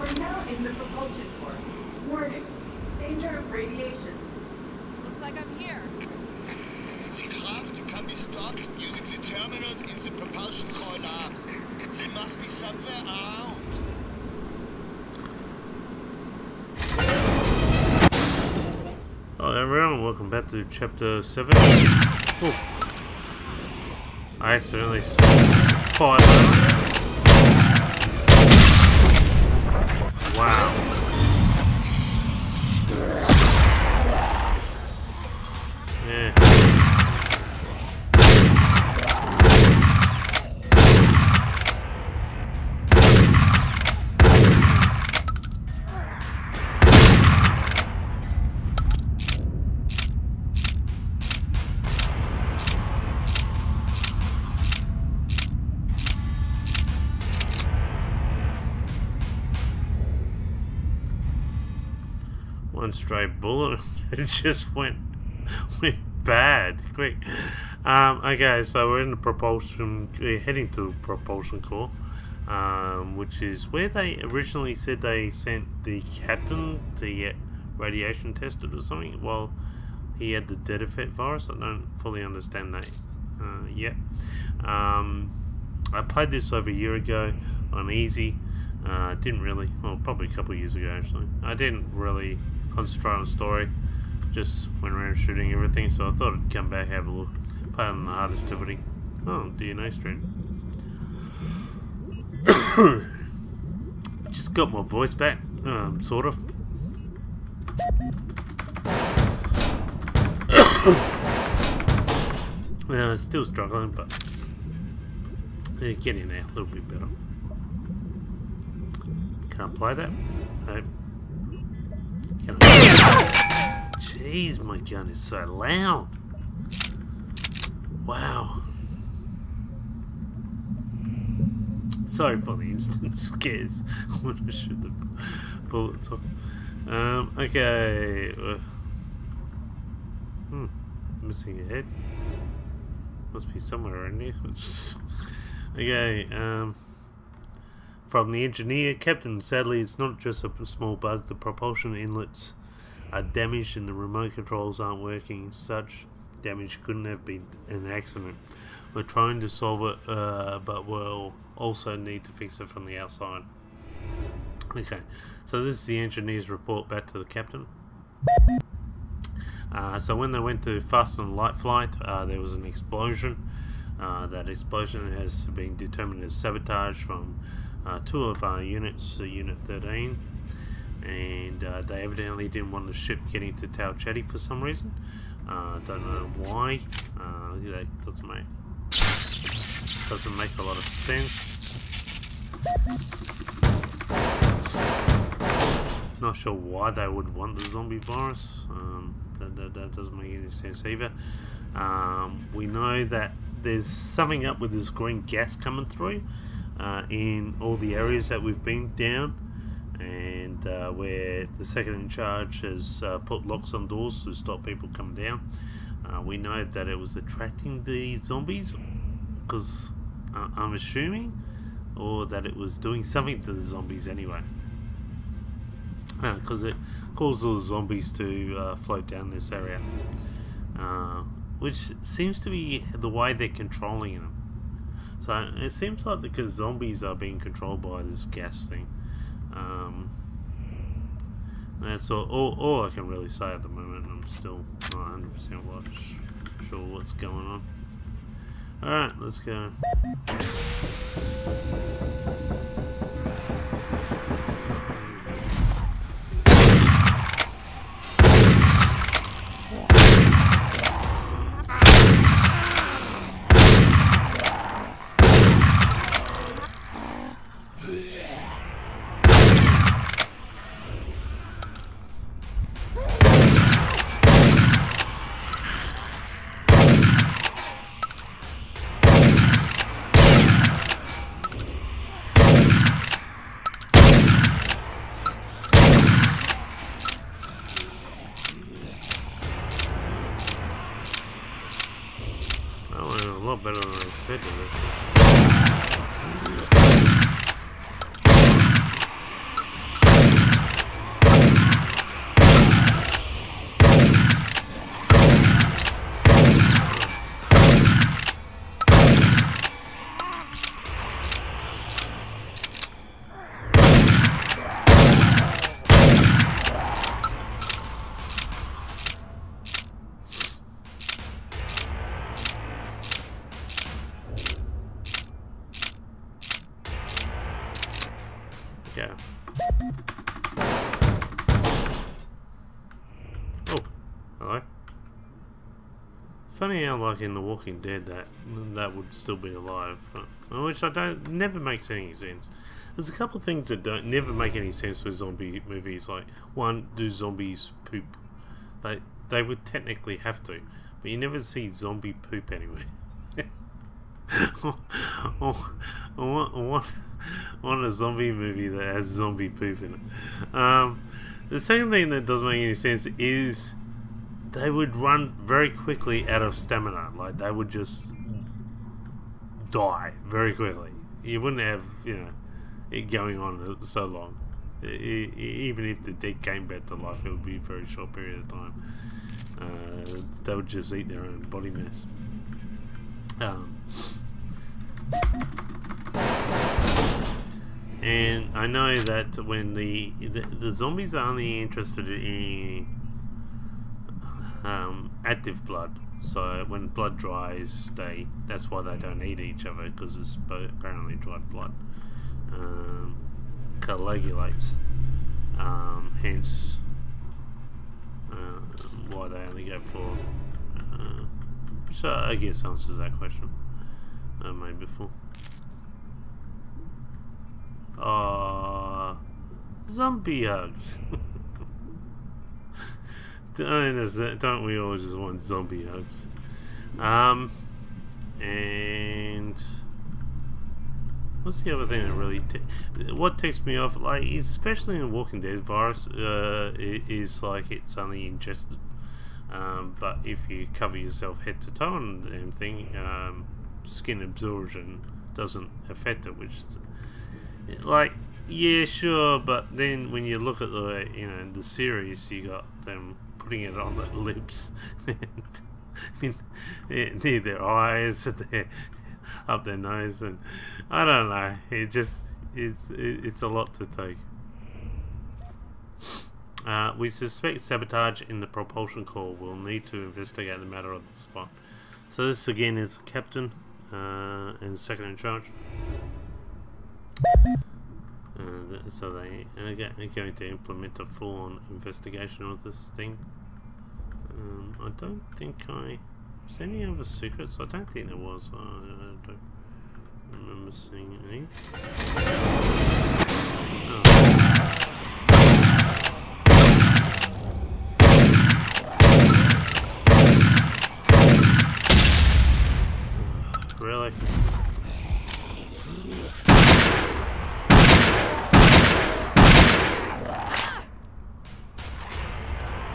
We're now in the propulsion core. Warning. Danger of radiation. Looks like I'm here. The craft can be stopped using the terminals in the propulsion core lab. They must be somewhere around. Hello everyone, welcome back to chapter 7. Oh, I accidentally fired that. Wow. Yeah. One stray bullet, it just went bad quick. Okay, so we're in the propulsion, we're heading to propulsion core, which is where they originally said they sent the captain to get radiation tested or something. Well, he had the dead effect virus. I don't fully understand that yet. I played this over a year ago on easy. Didn't really, well, probably a couple of years ago actually. I didn't really concentrate on the story, just went around shooting everything, so I thought I'd come back, have a look, play on the hardest difficulty. Oh, DNA strand. Just got my voice back, sort of. Yeah, still struggling, but getting there a little bit better. Can I play that? Nope. Jeez, my gun is so loud. Wow. Sorry for the instant scares when I shoot the bullets off. Okay. Missing a head. Must be somewhere in here. Okay. From the engineer, Captain, sadly it's not just a small bug, the propulsion inlets are damaged and the remote controls aren't working. Such damage couldn't have been an accident. We're trying to solve it, but we'll also need to fix it from the outside. Okay, so this is the engineer's report back to the captain. So when they went to fast and light flight, there was an explosion. That explosion has been determined as sabotage from two of our units, Unit 13, and they evidently didn't want the ship getting to Tau Chetty for some reason. Don't know why. That doesn't make a lot of sense. Not sure why they would want the zombie virus. That doesn't make any sense either. We know that there's something up with this green gas coming through in all the areas that we've been down, and where the second in charge has put locks on doors to stop people coming down. We know that it was attracting the zombies, because I'm assuming, or that it was doing something to the zombies anyway, because it caused all the zombies to float down this area, which seems to be the way they're controlling them. So it seems like because zombies are being controlled by this gas thing. That's all I can really say at the moment. I'm still not 100% sure what's going on. Alright, let's go. A lot better than I expected, actually. Okay. Oh, hello. Funny how, like in The Walking Dead, that would still be alive, which never makes any sense. There's a couple of things that never make any sense with zombie movies. Like, one, do zombies poop? They would technically have to, but you never see zombie poop anywhere. on a zombie movie that has zombie poop in it. The second thing that doesn't make any sense is they would run very quickly out of stamina. Like, they would just die very quickly. You wouldn't have, you know, it going on so long. Even if the dead came back to life, it would be a very short period of time. They would just eat their own body mass. And I know that when the zombies are only interested in active blood, so when blood dries, that's why they don't eat each other, because it's apparently dried blood coagulates. Hence why they only go for. So I guess answers that question I made before. Zombie hugs. Don't we all just want zombie hugs? And what's the other thing that really what ticks me off, like especially in Walking Dead, virus is like it's only ingested, but if you cover yourself head to toe and everything, skin absorption doesn't affect it, which is, like, yeah, sure, but then when you look at the, you know, the series, you got them putting it on their lips and near their eyes, up their nose, and I don't know. It just it's a lot to take. We suspect sabotage in the propulsion core. We'll need to investigate the matter on the spot. So this again is the captain and second in charge. So they are going to implement a full-on investigation of this thing. I don't think was there any other secrets? I don't think there was. I don't remember seeing any. Oh. Really?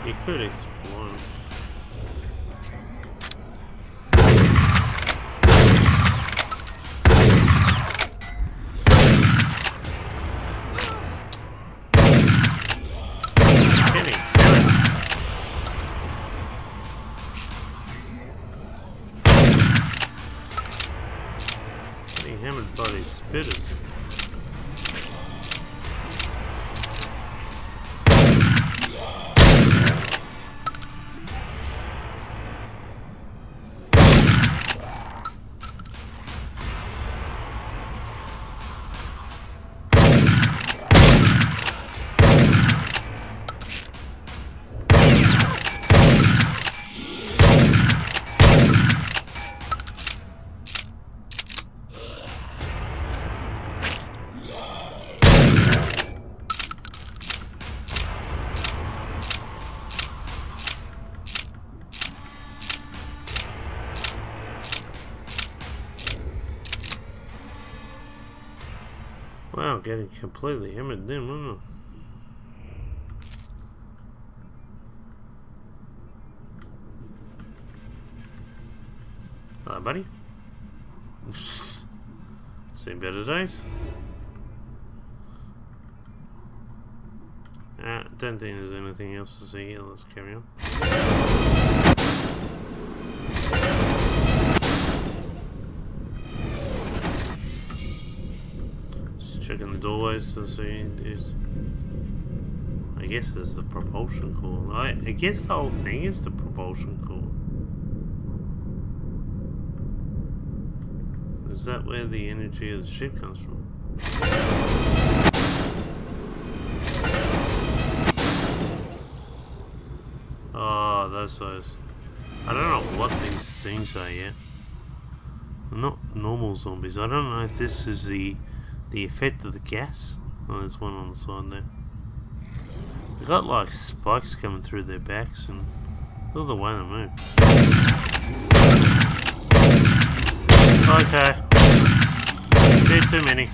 You could explore. Getting hammered by these spitters. Wow, getting completely hammered then, wasn't it? Hello, buddy. Seen better days. Don't think there's anything else to see here. Let's carry on. Checking the doorways to see this. I guess there's the propulsion core. I guess the whole thing is the propulsion core. Is that where the energy of the ship comes from? those. I don't know what these things are yet. They're not normal zombies. I don't know if this is the effect of the gas. Oh, there's one on the side there. They've got like spikes coming through their backs and look at the way they move. Okay. Bit too many.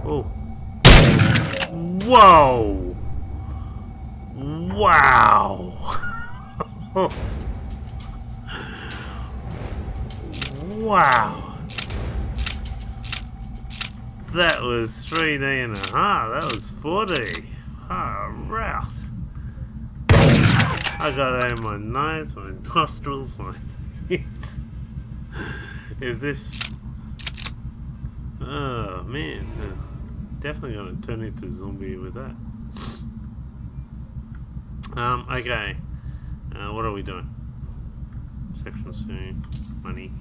Oh. Whoa! Wow! Wow! That was 3D and a half. That was 4D. Ah, route. I got that in my nose, my nostrils, my teeth. Is this? Oh man, definitely gonna turn into a zombie with that. Okay. What are we doing? Section C, money.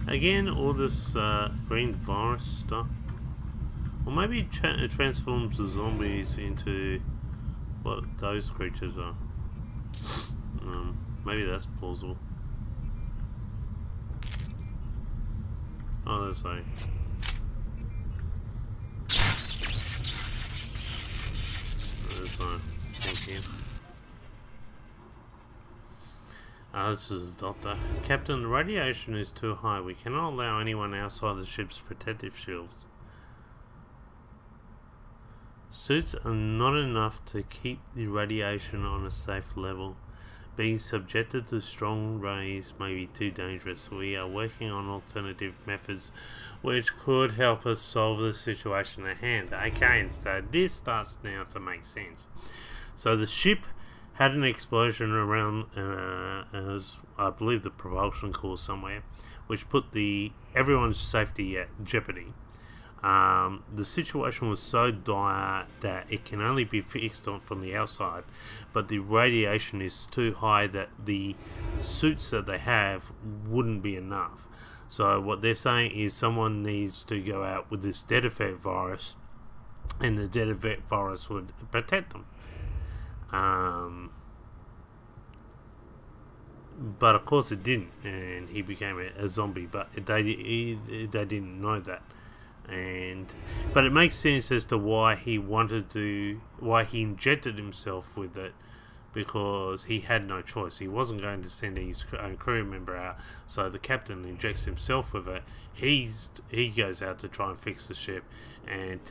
Again, all this green virus stuff. Or maybe it transforms the zombies into what those creatures are. Maybe that's plausible. Oh, there's a... There's a... Thank you. This is the doctor. Captain, the radiation is too high. We cannot allow anyone outside the ship's protective shields. Suits are not enough to keep the radiation on a safe level. Being subjected to strong rays may be too dangerous. We are working on alternative methods which could help us solve the situation at hand. Okay, so this starts now to make sense. So the ship had an explosion around, as I believe the propulsion core somewhere, which put everyone's safety at jeopardy. The situation was so dire that it can only be fixed from the outside, but the radiation is too high that the suits that they have wouldn't be enough. So what they're saying is someone needs to go out with this dead effect virus, and the dead effect virus would protect them. But of course it didn't, and he became a zombie, but they didn't know that. But it makes sense as to why he injected himself with it, because he had no choice. He wasn't going to send his own crew member out, so the captain injects himself with it. He goes out to try and fix the ship, and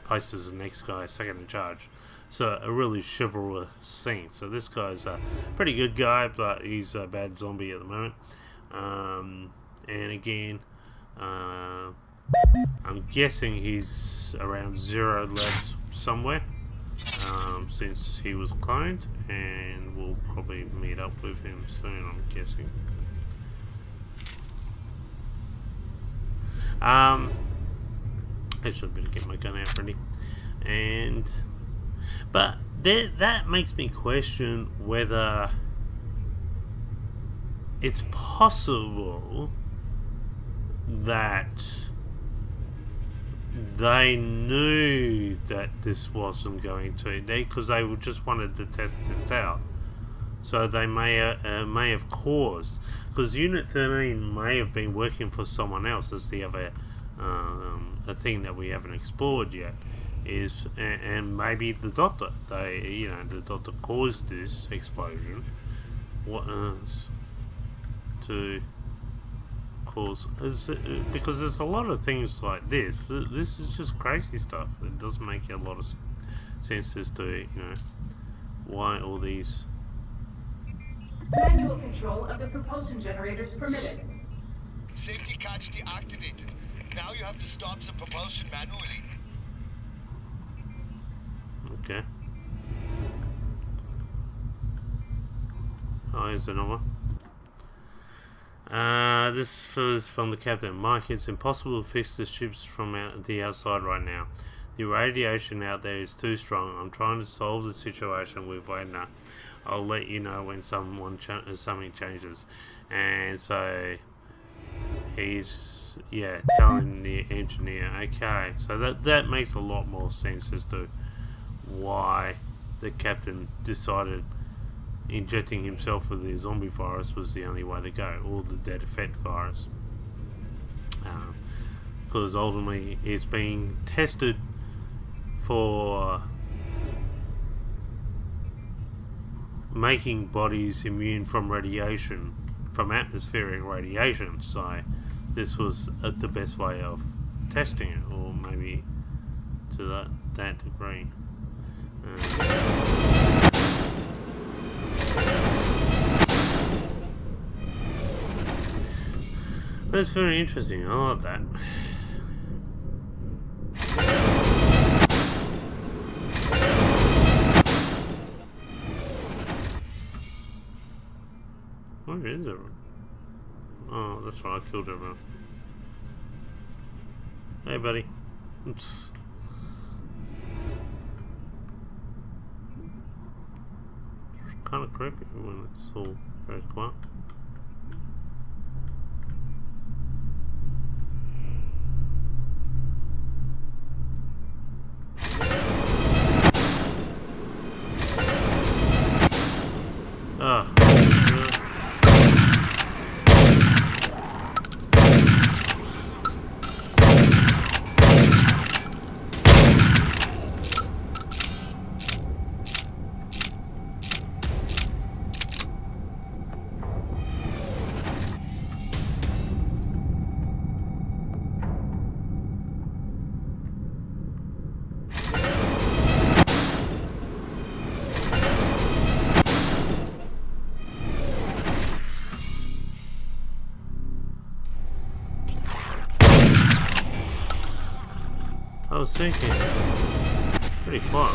places the next guy second in charge. So a really chivalrous scene. So this guy's a pretty good guy, but he's a bad zombie at the moment. And again, I'm guessing he's around 0 left somewhere, since he was cloned, and we'll probably meet up with him soon, I'm guessing. I should better get my gun out ready. But that makes me question whether it's possible that they knew that this wasn't going to, because they just wanted to test it out. So they may have caused, because Unit 13 may have been working for someone else, as the other a thing that we haven't explored yet is, and maybe the doctor. The doctor caused this explosion. To cause, because there's a lot of things like this. This is just crazy stuff. It doesn't make a lot of sense as to why all these. Manual control of the propulsion generators permitted. Safety catch deactivated. Now you have to stop the propulsion manually. Okay. Oh, here's another. This is from the captain. Mike, it's impossible to fix the ships from the outside right now. The radiation out there is too strong. I'm trying to solve the situation with Wagner. I'll let you know when something changes. And so he's, yeah, telling the engineer. Okay, so that makes a lot more sense as to why the captain decided injecting himself with the zombie virus was the only way to go, or the dead effect virus. Because ultimately it's being tested for making bodies immune from radiation, from atmospheric radiation, so this was the best way of testing it, or maybe to that degree. That's very interesting, I like that. Where is everyone? Oh, that's right, I killed everyone. Hey, buddy. Oops. It's kind of creepy when it's all very quiet. Ah. I was thinking, pretty quiet.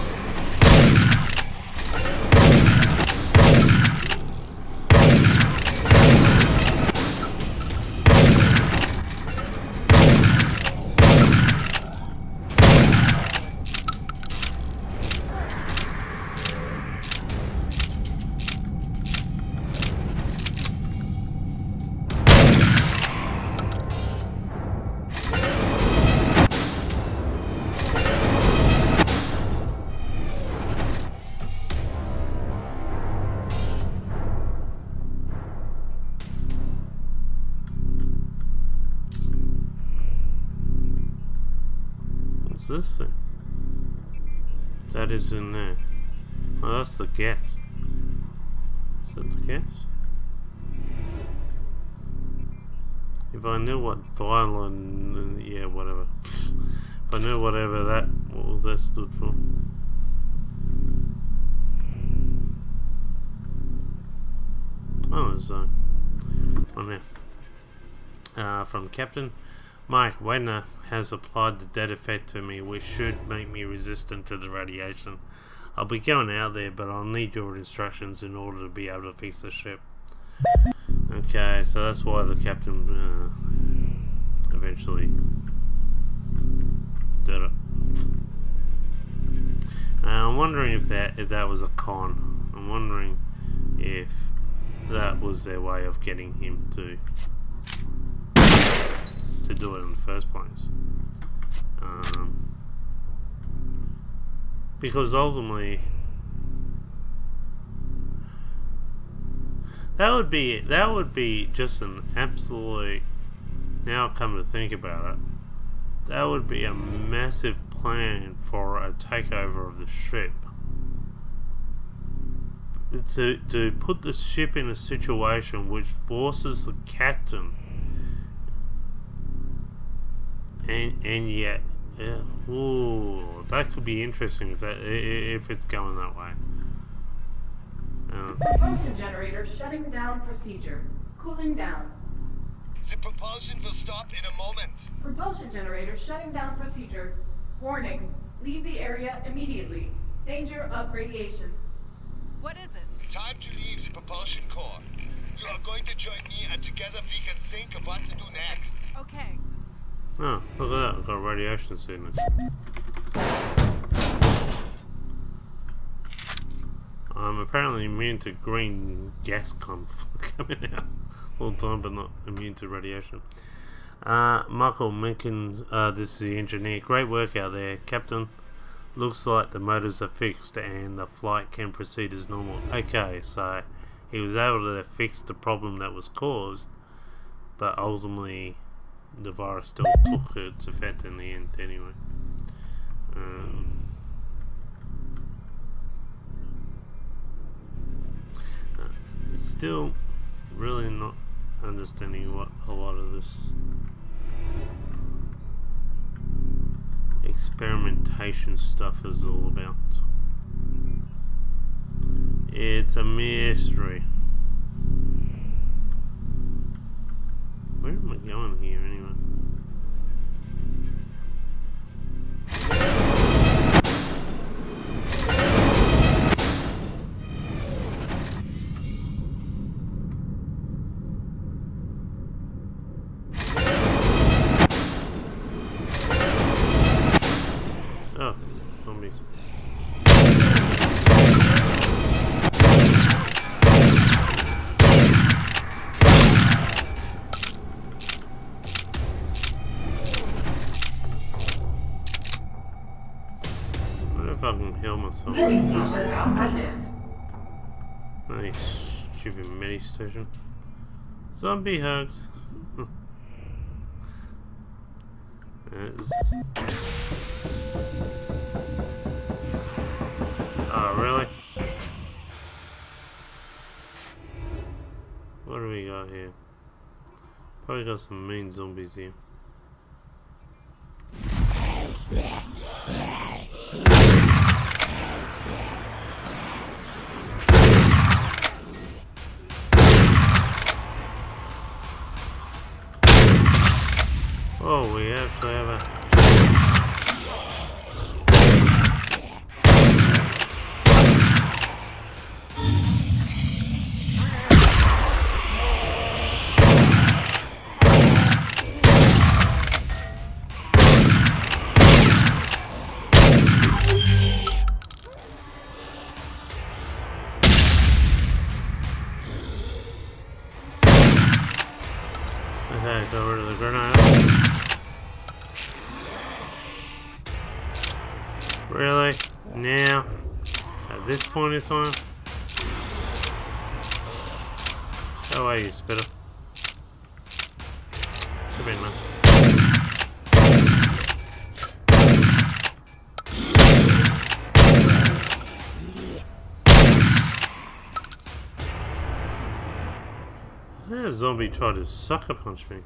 What's this thing? That is in there. Oh, that's the gas. Is that the gas? If I knew what Thailand, yeah, whatever. If I knew whatever what that stood for. Oh, there's one there. From Captain Mike, Wagner has applied the dead effect to me, which should make me resistant to the radiation. I'll be going out there, but I'll need your instructions in order to be able to fix the ship. Okay, so that's why the captain eventually did it. I'm wondering if that was a con. I'm wondering if that was their way of getting him to do it in the first place. Because ultimately that would be just an absolute, now come to think about it, that would be a massive plan for a takeover of the ship. To put the ship in a situation which forces the captain, and yet, yeah, ooh, that could be interesting if it's going that way. Propulsion generator shutting down procedure. Cooling down. The propulsion will stop in a moment. Propulsion generator shutting down procedure. Warning. Leave the area immediately. Danger of radiation. What is it? Time to leave the propulsion core. You are going to join me, and together we can think of what to do next. Okay. Oh, look at that, I've got radiation sickness. I'm apparently immune to green gas coming out all the time, but not immune to radiation. Michael Mencken, this is the engineer. Great work out there, Captain. Looks like the motors are fixed and the flight can proceed as normal. Okay, so he was able to fix the problem that was caused, but ultimately the virus still took its effect in the end anyway. Still really not understanding what a lot of this experimentation stuff is all about. It's a mystery. Where am I going here anyway? Oh, zombies. I wonder if I can heal myself. Nice stupid mini station. Zombie hugs. Oh, really? What do we got here? Probably got some mean zombies here. Oh, we actually have a... Okay, got rid of the grenade. Really? Now? At this point in time? Go away, you spitter. Should be enough. That zombie tried to sucker punch me.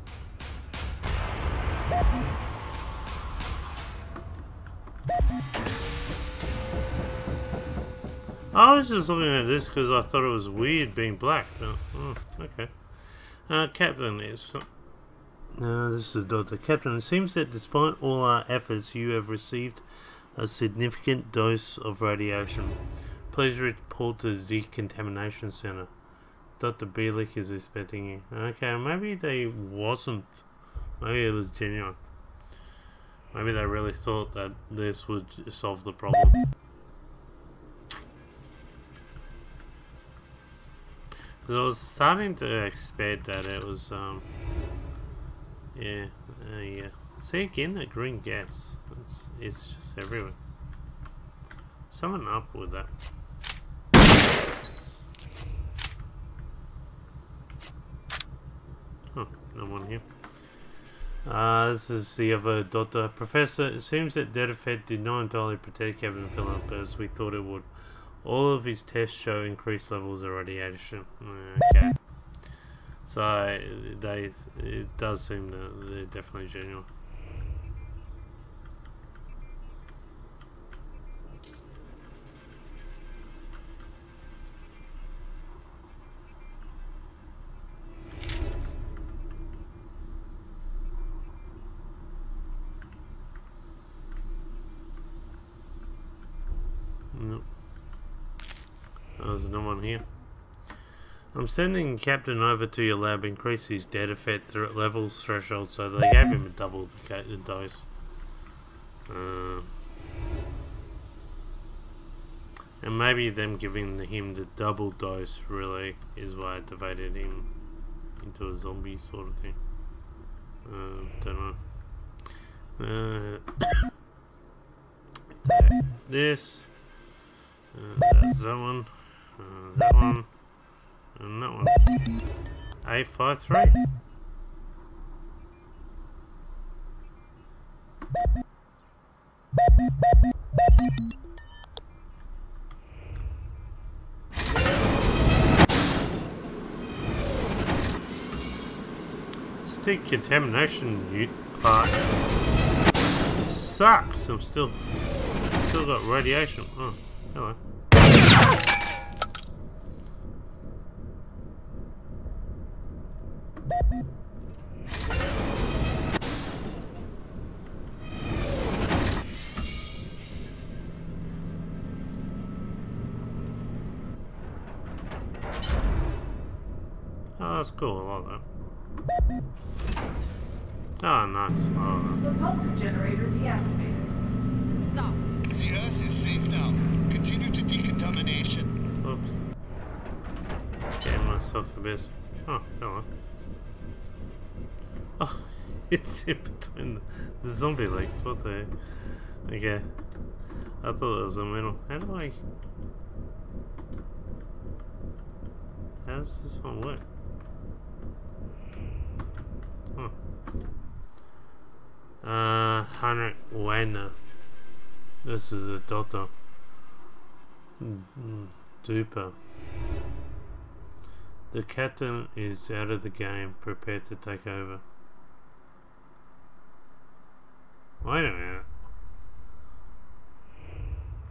I was just looking at this because I thought it was weird being black. But, oh, okay. Captain, this is Dr. Captain. It seems that despite all our efforts, you have received a significant dose of radiation. Please report to the decontamination center. Dr. Bielik is expecting you. Okay, maybe they wasn't. Maybe it was genuine. Maybe they really thought that this would solve the problem. Because I was starting to expect that it was, yeah. See again, that green gas. It's just everywhere. Something up with that. Oh, no one here. This is the other doctor. Professor, it seems that Dedafed did not entirely protect Captain Phillip as we thought it would. All of his tests show increased levels of radiation. Okay. So, it does seem that they're definitely genuine. Nope. There's no one here. I'm sending Captain over to your lab. Increase his data fed levels threshold, so they gave him a double the dose. And maybe them giving him the double dose really is what activated him into a zombie sort of thing. Don't know. This. That's that one. That one. And that one. 853. This decontamination part sucks. I'm still got radiation. Oh, hello. Oh, that's cool. I like that. Oh, nice. Oh. Propulsion generator deactivated. Stopped. The Earth is safe now. Continue to decontamination. Oops. Getting myself a bit. Oh, hello. Oh, it's in between the zombie legs. What the heck? Okay. I thought it was a middle. How do I... How does this one work? Huh. Heinrich Wagner. This is a Delta. Duper. The captain is out of the game. Prepare to take over. Wait a minute.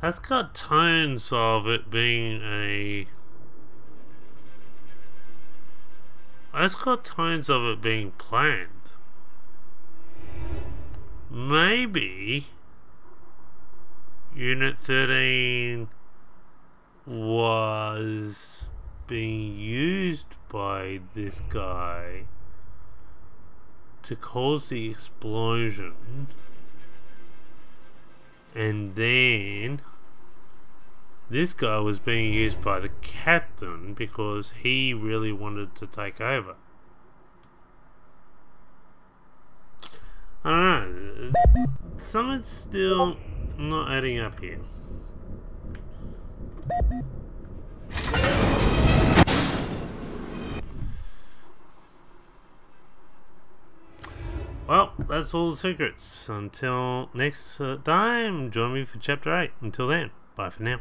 That's got tones of it being a... That's got tones of it being planned. Maybe Unit 13 was being used by this guy to cause the explosion, and then this guy was being used by the captain because he really wanted to take over. I don't know. Something's still not adding up here. Well, that's all the secrets. Until next time, join me for Chapter 8. Until then, bye for now.